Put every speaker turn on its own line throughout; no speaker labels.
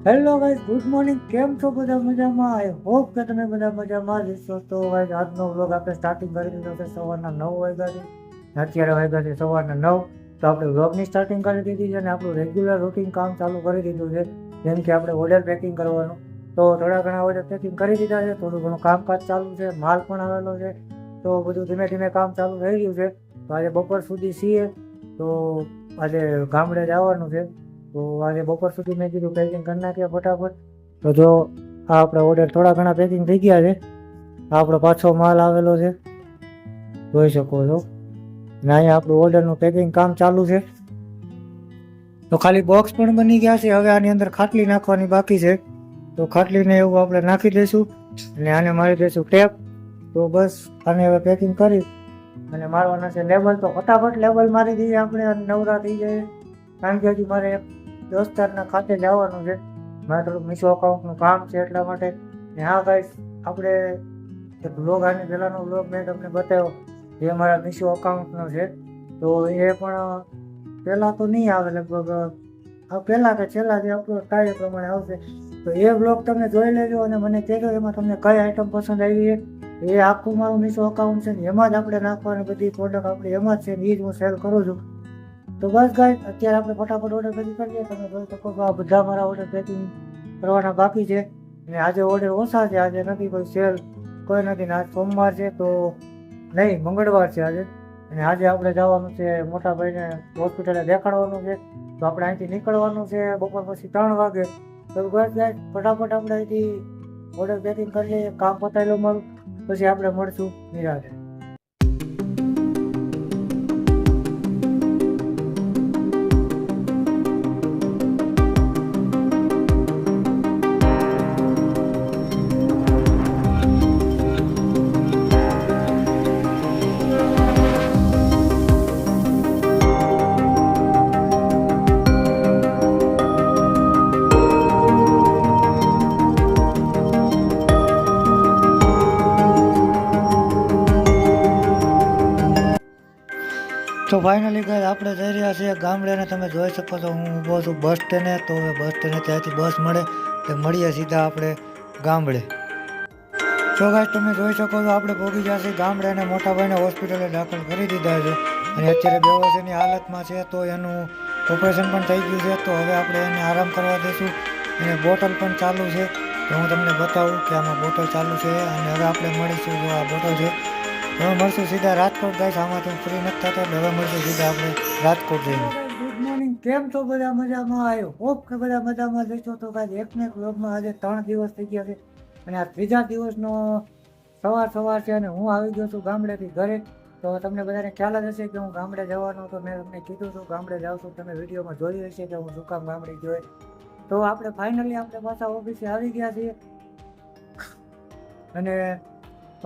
Hello guys, good morning. કેમ છો બધા? મજામાં? આઈ હોપ કે તમે બધા મજામાં જ હશો. તો ગાઈસ, આજનો વ્લોગ આપણે સ્ટાર્ટિંગ કરી દીધો છે સવારના 9 વાગ્યાથી. અત્યારે વાગ્યા છે સવારના 9. તો આપણે વ્લોગની સ્ટાર્ટિંગ કરી દીધી છે અને આપણું રેગ્યુલર રૂટીન કામ ચાલુ કરી દીધું છે. જેમ કે આપણે ઓર્ડર પેકિંગ કરવાનું. તો થોડા ઘણા ઓર્ડર પેકિંગ કરી દીધા છે. થોડું ઘણું કામકાજ ચાલુ છે. માલ પણ આવેલો છે. તો બધું ધીમે ધીમે કામ ચાલુ થઈ ગયું છે. તો આજે બપોર સુધી છીએ. તો આજે ગામડે જવાનું છે. તો આજે બપોર સુધી મેં કીધું પેકિંગ કરી નાખ્યા ફટાફટ. તો જો આ આપણા ઓર્ડર થોડા ઘણા પેકિંગ થઈ ગયા છે. આપણો પાછો માલ આવેલો છે, જોઈ શકો છો. ને અહીંયા આપણું ઓર્ડરનું પેકિંગ કામ ચાલુ છે. તો ખાલી બોક્સ પણ બની ગયા છે. હવે આની અંદર ખાટલી નાખવાની બાકી છે. તો ખાટલીને એવું આપણે નાખી દઈશું અને આને મારી દઈશું ટેપ. તો બસ આને હવે પેકિંગ કરી અને મારવાના છે લેબલ. તો ફટાફટ લેબલ મારી દઈએ આપણે, નવરા થઈ જાય. કારણ કે હજી મારે દોસ્તારના ખાતે જવાનું છે. મારે થોડુંક મીશો અકાઉન્ટનું કામ છે એટલા માટે. ને હા ગાઈસ, આપણે એક વ્લોગ આની પહેલાંનો વ્લોગ મેં તમને બતાવ્યો જે મારા મીશો અકાઉન્ટનો છે. તો એ પણ પહેલાં તો નહીં આવે, લગભગ પહેલાં કે છેલ્લા જે અપલોડ થાય એ પ્રમાણે આવશે. તો એ વ્લોગ તમે જોઈ લેજો અને મને કહેજો એમાં તમને કઈ આઈટમ પસંદ આવી છે. એ આખું મારું મીશો અકાઉન્ટ છે ને એમાં જ આપણે નાખવાની બધી પ્રોડક્ટ આપણી એમાં જ છે ને એ જ હું સેલ કરું છું. તો બસ ગાઈસ, અત્યારે આપણે ફટાફટ ઓર્ડર પેકિંગ કરીએ. તમે જોઈ શકો છો આ બધા મારા ઓર્ડર પેકિંગ કરવાના બાકી છે. અને આજે ઓર્ડર ઓછા છે, આજે નથી કોઈ સેલ, કોઈ નથી. ને આજ સોમવાર છે તો નહીં, મંગળવાર છે આજે. અને આજે આપણે જવાનું છે મોટા ભાઈને હોસ્પિટલે દેખાડવાનું છે. તો આપણે અહીંથી નીકળવાનું છે બપોર પછી 3 વાગે. તો બસ ગાઈસ, ફટાફટ આપણે અહીંથી ઓર્ડર પેકિંગ કરી લઈએ, કામ પતાવી લો મારું, પછી આપણે મળશું નિરાંતે. તો ફાઇનલી ગાઈસ, આપણે જઈ રહ્યા છીએ ગામડે ને તમે જોઈ શકો છો હું ઊભો છું બસ સ્ટેન્ડે. તો હવે બસ સ્ટેન્ડે ત્યાંથી બસ મળે તો મળીએ સીધા આપણે ગામડે. તો ગાઈસ, તમે જોઈ શકો છો આપણે પહોંચી ગયા છીએ ગામડે અને મોટા ભાઈને હોસ્પિટલે દાખલ કરી દીધા છે. અને અત્યારે બેહોશીની હાલતમાં છે. તો એનું ઓપરેશન પણ થઈ ગયું છે. તો હવે આપણે એને આરામ કરવા દઈશું. અને બોટલ પણ ચાલુ છે. તો હું તમને બતાવું કે આમાં બોટલ ચાલુ છે. અને હવે આપણે મળીશું, જો આ બોટલ છે. હવે મળશું સીધા રાજકોટ. ગાઈસ, આમાંથી હું ફ્રી નથી થતો. હવે મળશું સીધા આપણે રાજકોટ જઈને. Good morning. કેમ છો બધા? મજામાં? આવ્યો હોપ કે બધા મજામાં જશો. તો ગાઈસ, એક ને એક વ્લોગમાં આજે 3 દિવસ થઈ ગયા છે અને આ ત્રીજા દિવસનો સવાર છે અને હું આવી ગયો છું ગામડેથી ઘરે. તો તમને બધાને ખ્યાલ જ હશે કે હું ગામડે જવાનો હતો. મેં તમને કીધું હતું ગામડે જાઉં છું, તમે વિડીયોમાં જોઈ હશે કે હું શું કામ ગામડે ગયો. તો આપણે ફાઇનલી આપણે પાછા ઓફિસે આવી ગયા છીએ. અને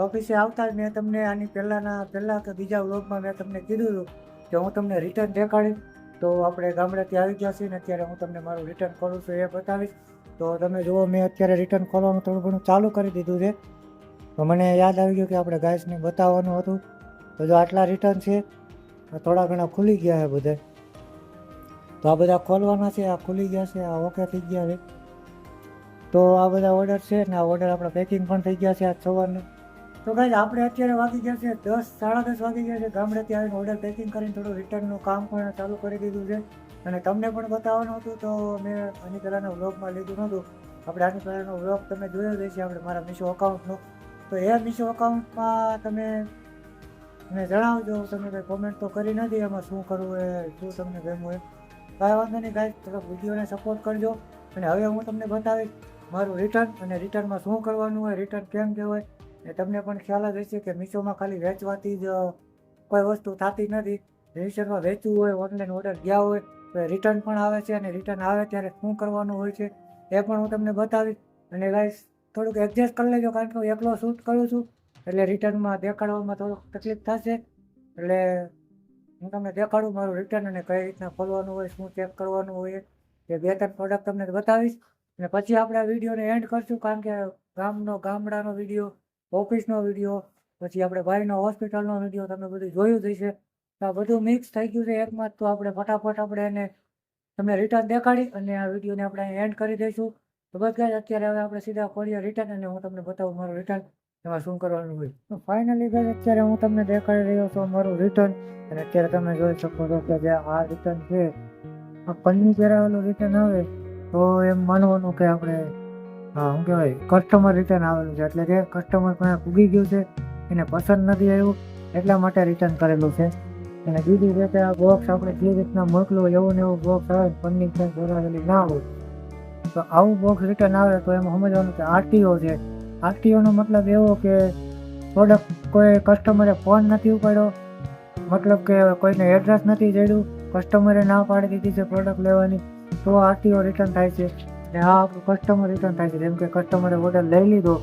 ઓફિસે આવતા જ મેં તમને આની પહેલા કે બીજા વ્લોગમાં મેં તમને કીધું હતું કે હું તમને રિટર્ન દેખાડીશ. તો આપણે ગામડેથી આવી ગયા છીએ ને અત્યારે હું તમને મારું રિટર્ન ખોલું છું એ બતાવીશ. તો તમે જુઓ, મેં અત્યારે રિટર્ન ખોલવાનું થોડું ઘણું ચાલુ કરી દીધું છે. તો મને યાદ આવી ગયું કે આપણે ગાઈસને બતાવવાનું હતું. તો જો આટલા રિટર્ન છે, થોડા ઘણા ખુલી ગયા છે બધા. તો આ બધા ખોલવાના છે. આ ખુલી ગયા છે, આ ઓકે થઈ ગયા છે. તો આ બધા ઓર્ડર છે ને આ ઓર્ડર આપણા પેકિંગ પણ થઈ ગયા છે આજ સવારના. તો ગાઈસ, આપણે અત્યારે વાગી ગયા છે 10, 10:30 વાગી ગયા છે. ગામડેથી આવીને ઓર્ડર પેકિંગ કરીને થોડું રિટર્નનું કામ પણ ચાલુ કરી દીધું છે. અને તમને પણ બતાવવાનું હતું તો મેં આની પહેલાંના વ્લોગમાં લીધું નહોતું. આપણે આની પહેલાંનો વ્લોગ તમે જોયો જ હશે આપણે મારા મીશો અકાઉન્ટનો. તો એ મીશો અકાઉન્ટમાં તમે મને જણાવજો. તમે કંઈ કોમેન્ટ તો કરી નથી એમાં શું કરવું એ, શું તમને ગમ્યું એ. કાંઈ વાંધો નહીં ગાઈસ, થોડોક વિડીયોને સપોર્ટ કરજો. અને હવે હું તમને બતાવીશ મારું રિટર્ન અને રિટર્નમાં શું કરવાનું હોય, રિટર્ન કેમ કહેવાય. એ તમને પણ ખ્યાલ જ હશે કે મીશોમાં ખાલી વેચવાથી જ કોઈ વસ્તુ થતી નથી. મીશોમાં વેચવું હોય, ઓનલાઈન ઓર્ડર ગયા હોય તો રિટર્ન પણ આવે છે. અને રિટર્ન આવે ત્યારે શું કરવાનું હોય છે એ પણ હું તમને બતાવીશ. અને ગાઈસ, થોડુંક એડજસ્ટ કરી લેજો કારણ કે હું એકલો શૂટ કરું છું એટલે રિટર્નમાં દેખાડવામાં થોડુંક તકલીફ થશે. એટલે હું તમને દેખાડું મારું રિટર્ન અને કઈ રીતના ખોલવાનું હોય, શું ચેક કરવાનું હોય એ 2-3 પ્રોડક્ટ તમને બતાવીશ. અને પછી આપણે આ વિડીયોને એન્ડ કરશું કારણ કે ગામડાનો વિડીયો, ઓફિસનો વિડીયો, પછી આપણે ભાઈનો હોસ્પિટલનો વિડીયો તમે બધું જોયું જ હશે. તો આ બધું મિક્સ થઈ ગયું છે એકમાં. તો આપણે ફટાફટ આપણે એને તમને રિટર્ન દેખાડી અને આ વિડીયોને આપણે એન્ડ કરી દઈશું. તો બસ ગાઈસ અત્યારે હવે આપણે સીધા કરીએ રિટર્ન અને હું તમને બતાવું મારું રિટર્ન એમાં શું કરવાનું હોય. તો ફાઇનલી ગાઈસ અત્યારે હું તમને દેખાડી રહ્યો છું મારું રિટર્ન અને અત્યારે તમે જોઈ શકો છો કે જે આ રિટર્ન છે આ પન્ની કરાવેલું રિટર્ન આવે તો એમ માનવાનું કે આપણે શું કહેવાય કસ્ટમર રિટર્ન આવેલું છે એટલે જે કસ્ટમર પાસે પૂગી ગયું છે એને પસંદ નથી આવ્યું એટલા માટે રિટર્ન કરેલું છે. અને બીજી રીતે આ બોક્સ આપણે જે રીતના મોકલું એવું ને એવું બોક્સ આવે પન્ની કરાવેલી ના હોય તો આવું બોક્સ રિટર્ન આવે તો એમ સમજવાનું કે આરટીઓ છે. આરટીઓનો મતલબ એવો કે પ્રોડક્ટ કોઈ કસ્ટમરે ફોન નથી ઉપાડ્યો, મતલબ કે કોઈને એડ્રેસ નથી જડ્યું, કસ્ટમરે ના પાડી દીધી છે પ્રોડક્ટ લેવાની તો આરટીઓ રિટર્ન થાય છે. અને આ આપણું કસ્ટમર રિટર્ન થાય છે. જેમ કે કસ્ટમરે ઓર્ડર લઈ લીધો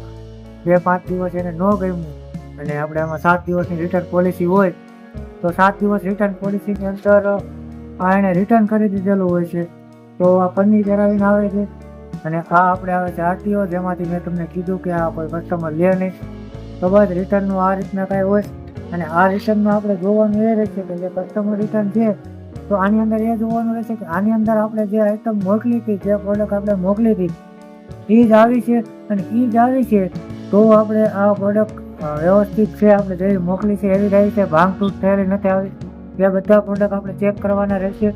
2-5 દિવસ એને ન ગમ્યું અને આપણે આમાં 7 દિવસની રિટર્ન પોલિસી હોય તો 7 દિવસ રિટર્ન પોલિસીની અંદર આ એણે રિટર્ન કરી દીધેલું હોય છે તો આ પન્ની કરાવીને આવે છે. અને આ આપણે આવે છે આરટીઓ જેમાંથી મેં તમને કીધું કે આ કોઈ કસ્ટમર લે નહીં તો બસ રિટર્નનું આ રીતના કાંઈ હોય. અને આ રિટર્નમાં આપણે જોવાનું એ રહેશે કે જે કસ્ટમર રિટર્ન છે તો આની અંદર એ જોવાનું રહેશે કે આની અંદર આપણે જે આઈટમ મોકલી હતી, જે પ્રોડક્ટ આપણે મોકલી હતી એ જ આવી છે અને એ જ આવી છે તો આપણે આ પ્રોડક્ટ વ્યવસ્થિત છે આપણે જેવી મોકલી છે એવી રહી છે, ભાંગતૂટ થયેલી નથી આવી, એ બધા પ્રોડક્ટ આપણે ચેક કરવાના રહેશે.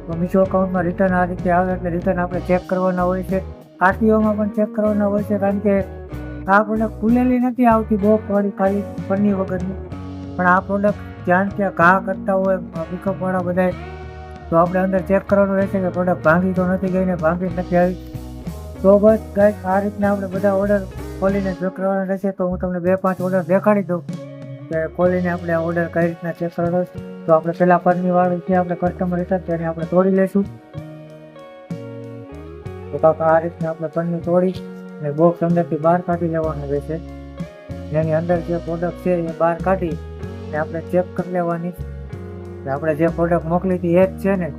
તો મીશો અકાઉન્ટમાં રિટર્ન આ રીતે આવે એટલે રિટર્ન આપણે ચેક કરવાના હોય છે. આરટીઓમાં પણ ચેક કરવાના હોય છે કારણ કે આ પ્રોડક્ટ ખુલેલી નથી આવતી બોક્સવાળી ખાલી પન્ની વગરની, પણ આ પ્રોડક્ટ જ્યાં ત્યાં ઘા કરતા હોય પિકઅપવાળા બધા તો આપણે અંદર ચેક કરવાનું રહેશે કે પ્રોડક્ટ ભાંગી તો નથી ગઈ ને ભાંગી નથી આવી. તો બસ ગાઈસ આ રીતના આપણે બધા ઓર્ડર ખોલીને ચેક કરવાના રહેશે. તો હું તમને 2-5 ઓર્ડર દેખાડી દઉં કે ખોલીને આપણે આ ઓર્ડર કઈ રીતના ચેક કરવાનો છે. તો આપણે પહેલા પન્ની વાળી છે આપણે કસ્ટમર રિટર્ન તેને આપણે તોડી લઈશું. તો કાકા આ રીતના આપણે પન્ની તોડી અને બોક્સ અંદરથી બહાર કાઢી લેવાનું રહેશે. એની અંદર જે પ્રોડક્ટ છે એ બહાર કાઢી અને આપણે ચેક કરી લેવાની. આપણે જે પ્રોડક્ટ મોકલી હતી એ જ છે ને,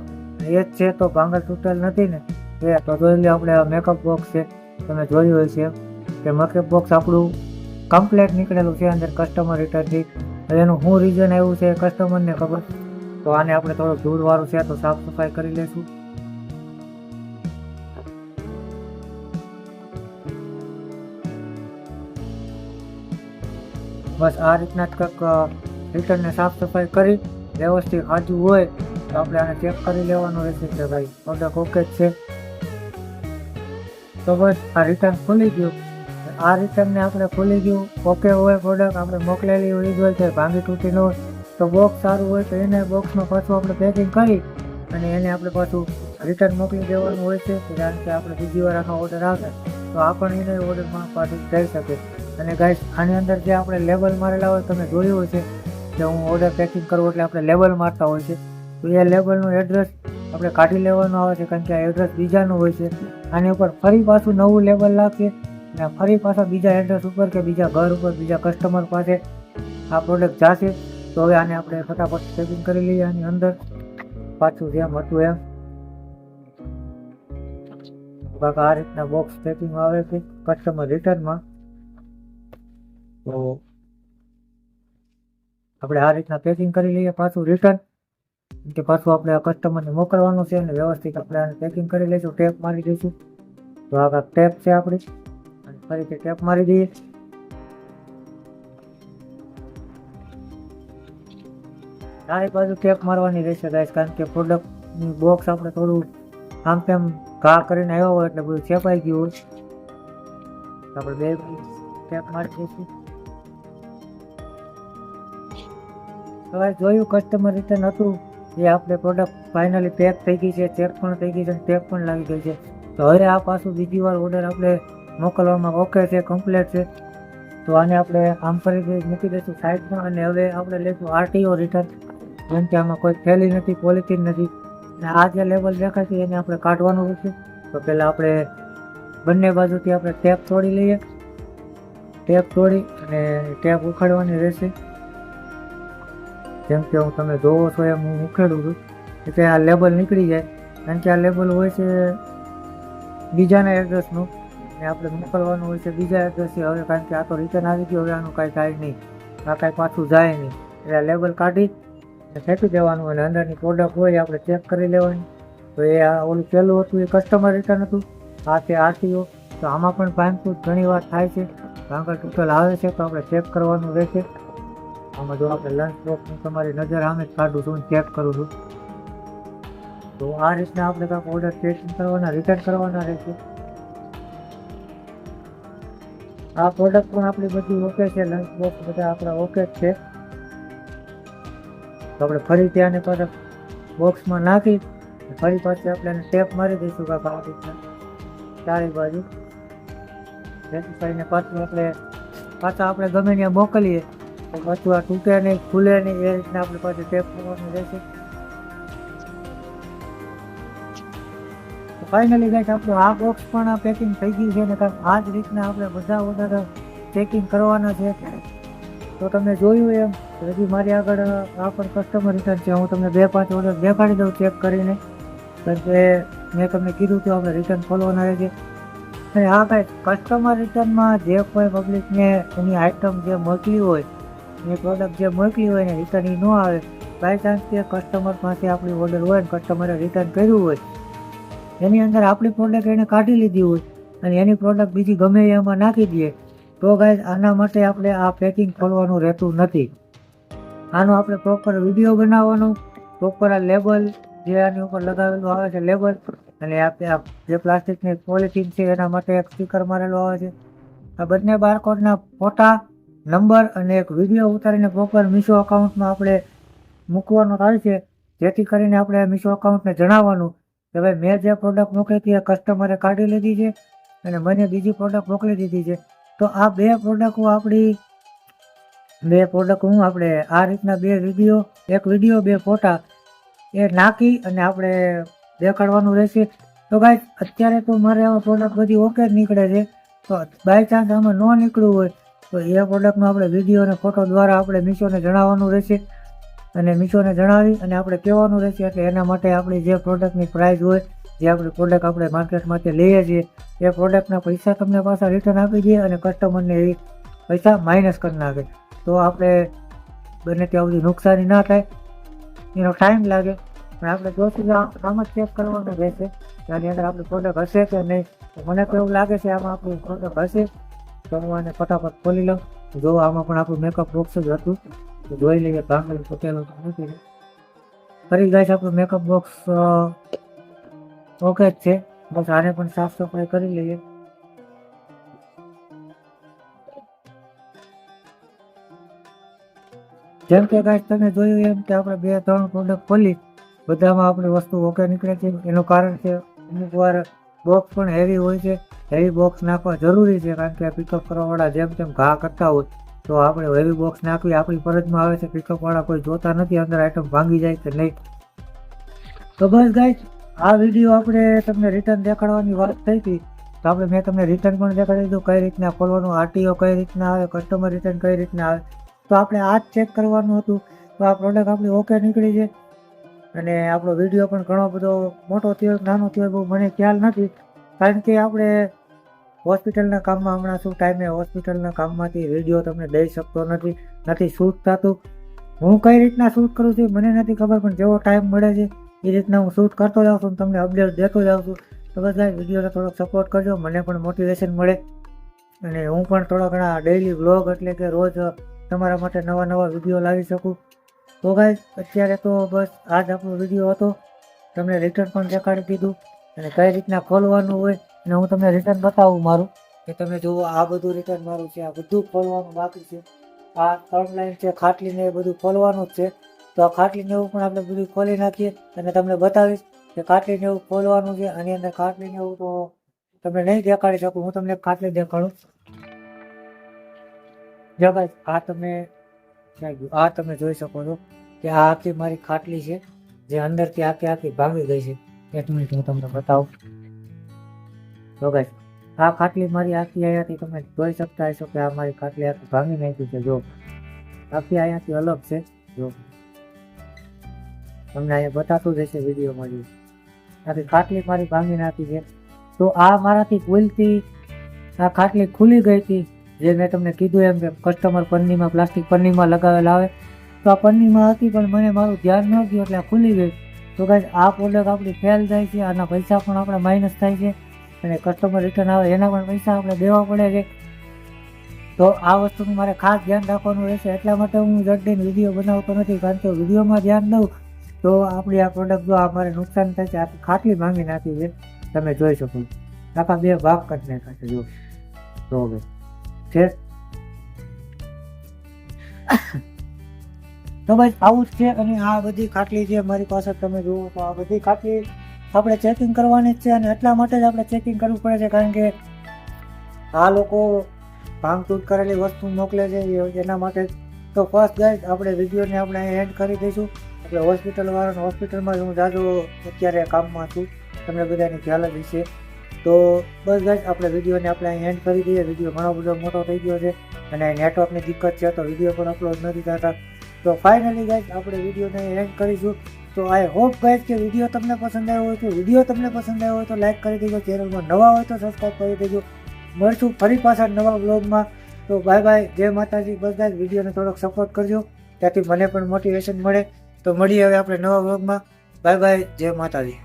એ જ છે તો ભાંગલ તૂટેલ નથી ને એ તો જોઈ લે. આપણે મેકઅપ બોક્સ છે તમે જોયું હોય છે કે મેકઅપ બોક્સ આપણું કમ્પ્લેટ નીકળેલું છે અંદર કસ્ટમર રિટર્નથી. એનું શું રીઝન આવ્યું છે કસ્ટમરને ખબર. તો આને આપણે થોડુંક ધૂળવાળું છે તો સાફ સફાઈ કરી લઈશું. બસ આ રીતના જ કંઈક રિટર્નને સાફ સફાઈ કરી વ્યવસ્થિત સાચું હોય તો આપણે આને ચેક કરી લેવાનું રહેશે કે ભાઈ પ્રોડક્ટ ઓકે જ છે. તો બસ આ રિટર્ન ખુલી ગયું. આ રિટર્નને આપણે ખુલી ગયું ઓકે હોય પ્રોડક્ટ આપણે મોકલેલી હોય જ હોય છે, ભાંગી તૂટી ન હોય તો બોક્સ સારું હોય તો એને બોક્સમાં પાછું આપણે પેકિંગ કરી અને એને આપણે પાછું રિટર્ન મોકલી દેવાનું હોય છે. કારણ કે આપણે બીજી વાર આનો ઓર્ડર આવશે તો આપણને એને ઓર્ડરમાં પાછું જઈ શકે. અને ગાઈસ આની અંદર જે આપણે લેબલ મારેલા હોય તમે જોયું હોય છે કે હું ઓર્ડર પેકિંગ કરું એટલે આપણે લેબલ મારતા હોય છે તો એ લેબલનું એડ્રેસ આપણે કાઢી લેવાનું આવે છે કારણ કે આ એડ્રેસ બીજાનું હોય છે. આની ઉપર ફરી પાછું નવું લેબલ લાગશે અને ફરી પાછા બીજા એડ્રેસ ઉપર કે બીજા ઘર ઉપર બીજા કસ્ટમર પાસે આ પ્રોડક્ટ જશે. તો હવે આને આપણે ફટાફટ પેકિંગ કરી લઈએ. આની અંદર પાછું જેમ હતું એમ આ રીતના બોક્સ પેકિંગ આવે છે કસ્ટમર રિટર્નમાં. તો આપણે આ રીતના પેકિંગ કરી લઈએ પાછું રિટર્ન કે પાછું આપણે આ કસ્ટમરને મોકલવાનું છે અને વ્યવસ્થિત આપણે આને પેકિંગ કરી લઈશું. ટેપ મારી દઈશું. તો આ ટેપ છે આપણી અને ફરીથી ટેપ મારી દઈએ. ચારે બાજુ ટેપ મારવાની રહેશે ગાઈસ કારણ કે પ્રોડક્ટની બોક્સ આપણે થોડું આમ તેમ ઘા કરીને આવ્યો હોય એટલે બધું ચેપાઈ ગયું હોય. આપણે 2 ટેપ મારી દઈશું. હવે જોયું કસ્ટમર રિટર્ન હતું એ આપણે પ્રોડક્ટ ફાઇનલી પેક થઈ ગઈ છે, ચેક પણ થઈ ગઈ છે, ટેપ પણ લાગી ગઈ છે. તો હવે આ પાછું બીજી વાર ઓર્ડર આપણે મોકલવામાં ઓકે છે, કમ્પ્લીટ છે. તો આને આપણે આમ કરી મૂકી દઈશું સાઈડમાં અને હવે આપણે લઈશું આરટીઓ રિટર્ન. જેમ કે આમાં કોઈ થેલી નથી, પોલિથીન નથી અને આ જે લેબલ દેખાય છે એને આપણે કાઢવાનું રહેશે. તો પહેલાં આપણે બંને બાજુથી આપણે ટેપ તોડી લઈએ. ટેપ તોડી અને ટેપ ઉખાડવાની રહેશે. જેમ કે હું તમે જોવો છો એમ હું ઉખેડું છું એટલે આ લેબલ નીકળી જાય કારણ કે આ લેબલ હોય છે બીજાના એડ્રેસનું ને આપણે મોકલવાનું હોય છે બીજા એડ્રેસથી. હવે કારણ કે આ તો રિટર્ન આવી ગયું હવે આનું કાંઈ થાય નહીં, આ કાંઈ પાછું જાય નહીં એટલે લેબલ કાઢી ફેંકી દેવાનું અને અંદરની પ્રોડક્ટ હોય આપણે ચેક કરી લેવાની. તો એ આ ઓલું પહેલું હતું એ કસ્ટમર રિટર્ન હતું આ છે આરટીઓ. તો આમાં પણ ભાંગફૂટ ઘણી વાર થાય છે. આગળ ટોટલ આવે છે તો આપણે ચેક કરવાનું રહેશે. આમાં જો આપણે લંચ બોક્સની તમારી નજર સામે જ કાઢું છું, ચેક કરું છું. તો આ રીતના આપણે કાંઈક ઓર્ડર ચેકિંગ કરવાના, રિટર્ન કરવાના રહેશે. આ પ્રોડક્ટ પણ આપણી બધી ઓકે છે, લંચ બોક્સ બધા આપણા ઓકે જ છે. તો આપણે ફરી ત્યાંને પાછા બોક્સમાં નાખી ફરી પાછી આપણે એને ટેપ મારી દઈશું કાંક આ રીતના ચારે બાજુ, જેથી કરીને પાછું આપણે ગમે ત્યાં મોકલીએ તો પાછું આ તૂટે નહીં, ખુલે નહીં, એ રીતના આપણે પાછું ટેપ કરવાનું રહેશે. ફાઇનલી ગાઈસ આપણું આ બોક્સ પણ આ પેકિંગ થઈ ગયું છે ને કાંઈક આ જ રીતના આપણે બધા ઓર્ડર ચેકિંગ કરવાના છે. તો તમે જોયું એમ હજી મારી આગળ આ પણ કસ્ટમર રિટર્ન છે. હું તમને 2-5 ઓર્ડર દેખાડી દઉં ચેક કરીને, કારણ કે મેં તમને કીધું તો આપણે રિટર્ન ખોલવાના રહેશે. અને આ કાંઈ કસ્ટમર રિટર્નમાં જે કોઈ પબ્લિકને એની આઇટમ જે મોકલી હોય, એની પ્રોડક્ટ જે મોકલી હોય ને રિટર્ન ન આવે, બાય ચાન્સ કે કસ્ટમર પાસે આપણી ઓર્ડર હોય ને કસ્ટમરે રિટર્ન કર્યું હોય, એની અંદર આપણી પ્રોડક્ટ એને કાઢી લીધી હોય અને એની પ્રોડક્ટ બીજી ગમે એમાં નાખી દઈએ તો ગાઈઝ આના માટે આપણે આ પેકિંગ ખોલવાનું રહેતું નથી. આનો આપણે પ્રોપર વિડીયો બનાવવાનો, પ્રોપર આ લેબલ જે આની ઉપર લગાવેલું આવે છે લેબલ, અને આપણે જે પ્લાસ્ટિકની પોલિથીન છે એના માટે એક સ્ટીકર મારેલું આવે છે. આ બંને બારકોડના ફોટા, નંબર અને એક વિડીયો ઉતારીને પ્રોપર મીશો અકાઉન્ટમાં આપણે મૂકવાનો થાય છે, જેથી કરીને આપણે મીશો અકાઉન્ટને જણાવવાનું કે ભાઈ મેં જે પ્રોડક્ટ મોકલી હતી એ કસ્ટમરે કાઢી લીધી છે અને મને બીજી પ્રોડક્ટ મોકલી દીધી છે. તો આ બે પ્રોડક્ટ હું આપણે આ રીતના 2 વિડીયો, એક વિડીયો 2 ફોટા એ નાખી અને આપણે દેખાડવાનું રહેશે. તો ગાઈસ અત્યારે તો મારે આવા પ્રોડક્ટ બધી ઓકે જ નીકળે છે. તો બાય ચાન્સ આમાં ન નીકળ્યું હોય તો એ પ્રોડક્ટનો આપણે વિડીયો અને ફોટો દ્વારા આપણે મીશોને જણાવવાનું રહેશે અને મીશોને જણાવી અને આપણે કહેવાનું રહેશે. એટલે એના માટે આપણી જે પ્રોડક્ટની પ્રાઇસ હોય, જે આપણી પ્રોડક્ટ આપણે માર્કેટમાંથી લઈએ છીએ એ પ્રોડક્ટના પૈસા તમને પાછા રિટર્ન આપી દઈએ અને કસ્ટમરને એ પૈસા માઇનસ કરી નાખે. તો આપણે બને ત્યાં સુધી નુકસાની ના થાય, એનો ટાઈમ લાગે, પણ આપણે જોશું આમ જ ચેક કરવાનું રહેશે કે આની અંદર આપણી પ્રોડક્ટ હશે કે નહીં. તો મને તો એવું લાગે છે આમાં આપણી પ્રોડક્ટ હશે. તો હું આને ફટાફટ ખોલી લઉં. જો આમાં પણ આપણું મેકઅપ બોક્સ જ હતું, તો જોઈ લઈએ ભાંગેલું તૂટેલું નથી. ફરી ગાઈસ આપણું મેકઅપ બોક્સ ઓકે જ છે. બસ આને પણ સાફ સફાઈ કરી લઈએ. જેમ કે ગાઈસ તમે જોયું એમ કે આપણે 2-3 પ્રોડક્ટ ખોલી બધામાં આપણી વસ્તુ ઓકે નીકળે છે. એનું કારણ છે અમુક વાર બોક્સ પણ હેવી હોય છે. હેવી બોક્સ નાખવા જરૂરી છે, કારણ કે પિકઅપ કરવાવાળા જેમ તેમ ઘા કરતા હોય તો આપણે હેવી બોક્સ નાખવી આપણી ફરજમાં આવે છે. પિકઅપવાળા કોઈ જોતા નથી અંદર આઈટમ ભાંગી જાય કે નહીં. તો બસ ગાઈસ આ વિડીયો આપણે તમને રિટર્ન દેખાડવાની વાત થઈ હતી, તો મેં તમને રિટર્ન પણ દેખાડી દીધું કઈ રીતના ખોલવાનું, આરટીઓ કઈ રીતના આવે, કસ્ટમર રિટર્ન કઈ રીતના આવે. તો આપણે આ જ ચેક કરવાનું હતું. તો આ પ્રોડક્ટ આપણી ઓકે નીકળી છે અને આપણો વિડીયો પણ ઘણો બધો મોટો થયો નાનો થયો બહુ મને ખ્યાલ નથી, કારણ કે આપણે હોસ્પિટલના કામમાં હમણાં શું ટાઈમે હોસ્પિટલના કામમાંથી વિડીયો તમને દઈ શકતો નથી શૂટ થતું. હું કઈ રીતના શૂટ કરું છું મને નથી ખબર, પણ જેવો ટાઈમ મળે છે એ રીતના હું શૂટ કરતો જાઉં છું, તમને અપડેટ દેતો જાઉં છું. તો બસ ગાઈસ વિડીયોને થોડોક સપોર્ટ કરજો, મને પણ મોટિવેશન મળે અને હું પણ થોડા ઘણા ડેઇલી વ્લોગ એટલે કે રોજ તમારા માટે નવા વિડીયો લાવી શકું. તો ગાઈસ અત્યારે તો બસ આ જ આપણો વિડીયો હતો. તમને રિટર્ન પણ દેખાડી દીધું અને કઈ રીતના ખોલવાનું હોય અને હું તમને રિટર્ન બતાવું મારું, કે તમે જુઓ આ બધું રિટર્ન મારું છે. આ બધું ખોલવાનું બાકી છે. આ 3 લાઈન છે ખાટલીને એ બધું ખોલવાનું જ છે. તો આ ખાટલીને એવું પણ આપણે બધું ખોલી નાખીએ અને તમને બતાવીશ કે ખાટલીને એવું ખોલવાનું છે. આની અંદર ખાટલીને એવું તો તમને નહીં દેખાડી શકું, હું તમને ખાટલી દેખાડું. જો ગાઈસ આ તમે જોઈ શકો છો કે આ આખી મારી ખાટલી છે, જે અંદરથી આખી ભાંગી ગઈ છે. 1 મિનિટ હું તમને બતાવું. તો ગાઈસ આ ખાટલી મારી આખી અહીંયાથી તમે જોઈ શકતા હશો કે આ મારી ખાટલી આખી ભાંગી નાખી છે. જો આખી અહીંયાથી અલગ છે, જો તમને અહીંયા બતાતું જ હશે વિડીયોમાં. જો આખી ખાટલી મારી ભાંગી નાખી છે. તો આ મારાથી ભૂલથી આ ખાટલી ખુલી ગઈ હતી, જે મેં તમને કીધું એમ કે કસ્ટમર પન્નીમાં પ્લાસ્ટિક પન્નીમાં લગાવેલા આવે, તો આ પન્નીમાં હતી પણ મને મારું ધ્યાન ન ગયું એટલે આ ખુલી ગઈ. તો ગાઈસ આ પ્રોડક્ટ આપણી ફેલ જાય છે, આના પૈસા પણ આપણા માઇનસ થાય છે અને કસ્ટમર રિટર્ન આવે એના પણ પૈસા આપણે દેવા પડે છે. તો આ વસ્તુનું મારે ખાસ ધ્યાન રાખવાનું રહેશે. એટલા માટે હું જલ્દી વિડીયો બનાવતો નથી, કારણ કે વિડીયોમાં ધ્યાન દઉં તો આપણી આ પ્રોડક્ટ જો અમારે નુકસાન થાય છે. આખી ખાટલી ભાંગી નાખી છે, તમે જોઈ શકો આખા 2 ભાગ કરી નાખ્યા છે. જો તો હવે છે તો ભાઈ આવું જ છે. અને આ બધી ખાટલી છે મારી પાસે, તમે જુઓ તો આ બધી ખાટલી આપણે ચેકિંગ કરવાની જ છે. અને એટલા માટે જ આપણે ચેકિંગ કરવું પડે છે, કારણ કે આ લોકો ભાંગતૂટ કરેલી વસ્તુ મોકલે છે એના માટે. તો ફર્સ્ટ ગાઈઝ આપણે વિડીયોને આપણે એન્ડ કરી દઈશું. એટલે હોસ્પિટલવાળાને હોસ્પિટલમાં હું જાજો અત્યારે કામમાં છું, તમને બધાને ખ્યાલ જ હશે. તો બસ ગાઈઝ આપણે વિડીયોને આપણે એન્ડ કરી દઈએ. વિડીયો ઘણો બધો મોટો થઈ ગયો છે અને નેટવર્કની દિક્કત છે, તો વિડીયો પણ અપલોડ નથી થતા. તો ફાઇનલી ગાઈઝ આપણે વિડીયોને એન્ડ કરીશું. તો આઈ હોપ ગાઈઝ કે વિડીયો તમને પસંદ આવ્યો હોય તો લાઈક કરી દેજો. ચેનલમાં નવા હોય તો સબસ્ક્રાઈબ કરી દેજો. મળશું ફરી પાછા નવા વ્લોગમાં. તો બાય બાય, જય માતાજી. બસ ગાઈઝ વિડીયોને થોડોક સપોર્ટ કરજો, ત્યાંથી મને પણ મોટિવેશન મળે. તો મળીએ હવે આપણે નવા વ્લોગમાં. બાય બાય, જય માતાજી.